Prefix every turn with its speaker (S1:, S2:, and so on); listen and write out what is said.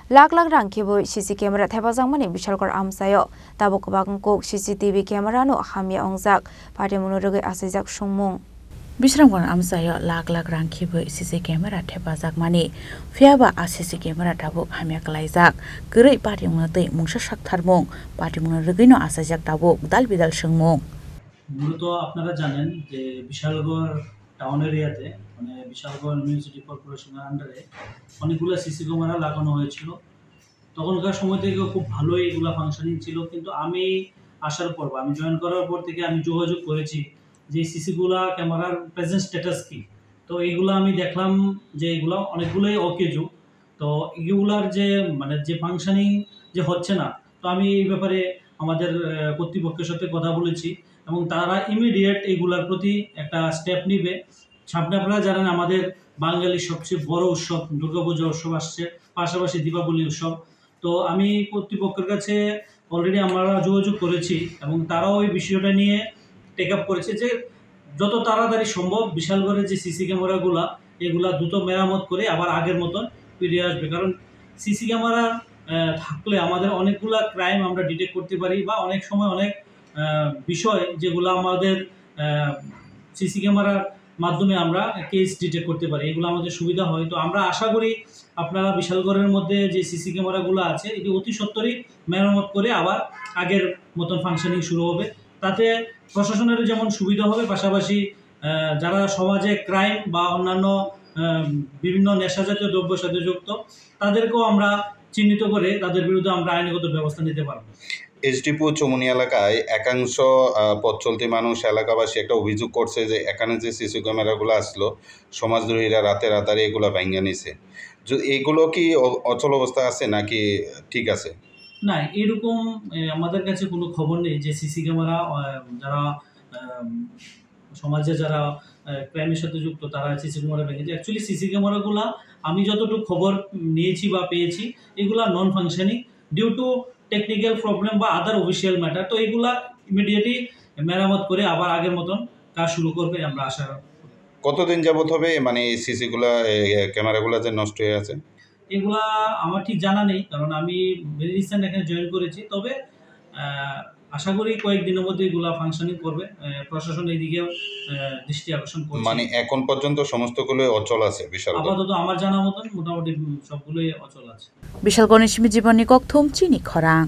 S1: লাখ লাখ রাং খেবো CC camera থেপাজাংমানি বিশালগড় আমসাयो তাবো kobangkok CCTV camera no hamya ongjak patimunu rogoi asijak sungmung
S2: Bisramgor amsayo lak lak rang khibo CC camera thepajak mani phiaba CC camera tabuk hamya klaijak gărei patimunu tei mungsa saktharmung patimunu rogino asajak tabuk dal bidal sungmung
S3: মূলত আপনারা জানেন যে Bishalgarh town এরিয়াতে মানে Bishalgarh municipal কর্পোরেশনের আন্ডারে অনেকগুলো CC camera লাগানো হয়েছিল। তখনকার সময় থেকে খুব ভালোই এগুলো ফাংশনিং ছিল, কিন্তু আমি আসার পর বা আমি জয়েন করার পর থেকে আমি যোগাযোগ করেছি যে সিসিগুলা ক্যামেরার প্রেজেন্ট স্ট্যাটাস কি। তো এইগুলো আমি দেখলাম যে এগুলো অনেকগুলোই অকেজো। তো এগুলার যে মানে যে ফাংশনিং যে হচ্ছে না, তো আমি এই ব্যাপারে আমাদের কর্তৃপক্ষের সাথে কথা বলেছি এবং তারা ইমিডিয়েট এগুলার প্রতি একটা স্টেপ নিবে। সামনে আপনারা জানেন আমাদের বাঙালির সবচেয়ে বড় উৎসব দুর্গাপূজা উৎসব আসছে, পাশাপাশি দীপাবলি উৎসব। তো আমি কর্তৃপক্ষের কাছে অলরেডি আমরা যোগাযোগ করেছি এবং তারাও এই বিষয়টা নিয়ে টেক আপ করেছে যে যত তাড়াতাড়ি সম্ভব বিশালগড়ের যে সিসি ক্যামেরাগুলা এগুলা দ্রুত মেরামত করে আবার আগের মতন ফিরে আসবে। কারণ সিসি ক্যামেরা থাকলে আমাদের অনেকগুলা ক্রাইম আমরা ডিটেক্ট করতে পারি বা অনেক সময় অনেক বিষয় যেগুলো আমাদের সিসি ক্যামেরার মাধ্যমে আমরা কেস ডিটেক্ট করতে পারি, এগুলো আমাদের সুবিধা হয়। তো আমরা আশা করি আপনারা বিশালগড়ের মধ্যে যে সিসি ক্যামেরাগুলো আছে এটি অতি সত্বরই মেরামত করে আবার আগের মতন ফাংশনিং শুরু হবে। তাতে প্রশাসনের যেমন সুবিধা হবে, পাশাপাশি যারা সমাজে ক্রাইম বা অন্যান্য বিভিন্ন নেশাজাতীয় দ্রব্যের সাথে যুক্ত তাদেরকেও আমরা চিহ্নিত করে তাদের বিরুদ্ধে আমরা আইনগত ব্যবস্থা নিতে পারবো।
S4: এসডিপো চৌমুনি এলাকায় একাংশ পথ চলতি মানুষ এলাকাবাসী একটা অভিযোগ করছে যে এখানে যে সিসি ক্যামেরাগুলো আসলো সমাজদ্রোহীরা রাতে রাতারি এগুলো ভাঙিয়ে নিছে। এগুলো কি অচল অবস্থা আছে নাকি ঠিক আছে?
S3: না, এরকম আমাদের কাছে কোনো খবর নেই যে সিসি ক্যামেরা যারা সমাজে যারা ক্রাইমের সাথে যুক্ত তারা সিসি ক্যামেরা ভেঙেছে। অ্যাকচুয়ালি সিসি ক্যামেরাগুলো আমি যতটুকু খবর নিয়েছি বা পেয়েছি এগুলা non functioning due to technical problem বা আদার অফিসিয়াল ম্যাটার। তো এগুলা ইমিডিয়েটলি মেরামত করে আবার আগের মতন কাজ শুরু করবে আমরা আশা।
S4: কতদিন যাবত হবে মানে এই সিসিগুলা ক্যামেরাগুলো যে নষ্ট হয়ে আছে?
S3: এগুলা আমার ঠিক জানা নেই, কারণ আমি ভেরি রিসেন্ট এখানে জয়েন করেছি। তবে আশা করি কয়েকদিনের মধ্যে এগুলা ফাংশনিং করবে। প্রশাসন এইদিকেও দৃষ্টি আকর্ষণ করছে।
S4: মানে এখন পর্যন্ত সমস্তগুলোই অচল আছে বিশালগড়?
S3: আপাতত আমার জানা মতন মোটামুটি সবগুলোই অচল আছে।
S2: বিশালগড় জীবনী কক থমচিনি খরাং।